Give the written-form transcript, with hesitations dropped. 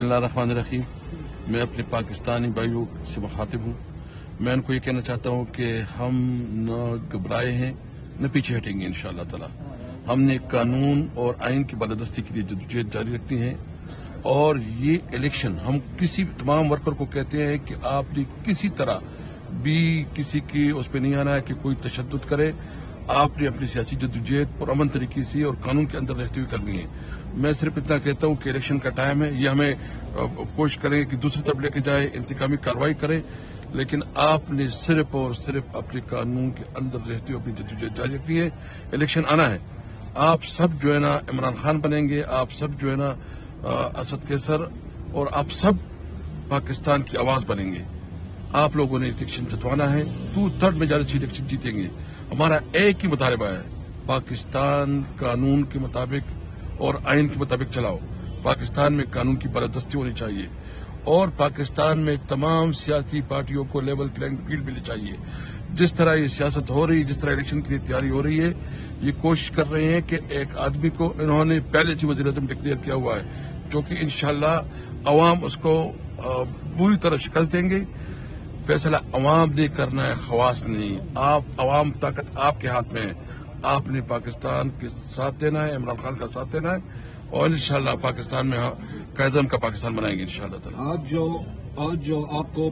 बिस्मिल्लाहिर्रहमानिर्रहीम। मैं अपने पाकिस्तानी भाइयों से मुखातिब हूँ। मैं उनको ये कहना चाहता हूँ कि हम न घबराए हैं न पीछे हटेंगे इंशाअल्लाह ताला। हमने कानून और आइन की बालादस्ती के लिए जद्दोजहद जारी रखती है और ये इलेक्शन हम किसी तमाम वर्कर को कहते हैं कि आपने किसी तरह भी किसी की उस पर नहीं आना है कि कोई तशद्दुद करे। आपने अपनी सियासी जद्दोजहद पुरअमन तरीके से और कानून के अंदर रहते हुए करनी है। मैं सिर्फ इतना कहता हूं कि इलेक्शन का टाइम है, ये हमें कोशिश करें कि दूसरी तरफ लेके जाए, इंतकामी कार्रवाई करें, लेकिन आपने सिर्फ और सिर्फ अपने कानून के अंदर रहते हुए अपनी जद्दोजहद जारी रखनी है। इलेक्शन आना है, आप सब जो है ना इमरान खान बनेंगे, आप सब जो है ना असद कैसर, और आप सब पाकिस्तान की आवाज बनेंगे। आप लोगों ने इलेक्शन जितवाना है, 2/3 मेजॉरिटी से इलेक्शन जीतेंगे। हमारा एक ही मुतालबा है, पाकिस्तान कानून के मुताबिक और आइन के मुताबिक चलाओ। पाकिस्तान में कानून की बालादस्ती होनी चाहिए और पाकिस्तान में तमाम सियासी पार्टियों को लेवल प्लेइंग फील्ड मिलनी चाहिए। जिस तरह ये सियासत हो रही है, जिस तरह इलेक्शन के लिए तैयारी हो रही है, ये कोशिश कर रहे हैं कि एक आदमी को इन्होंने पहले से वज़ीर-ए-आज़म डिक्लेयर किया हुआ है, जो कि इंशाअल्लाह अवाम उसको पूरी तरह शिकस्त देंगे। फैसला अवाम ने करना है, खवास नहीं। आप अवाम ताकत आपके हाथ में है। आपने पाकिस्तान के साथ देना है, इमरान खान का साथ देना है और इंशाअल्लाह पाकिस्तान में कायदम का पाकिस्तान बनाएंगे इंशाअल्लाह। आज जो आपको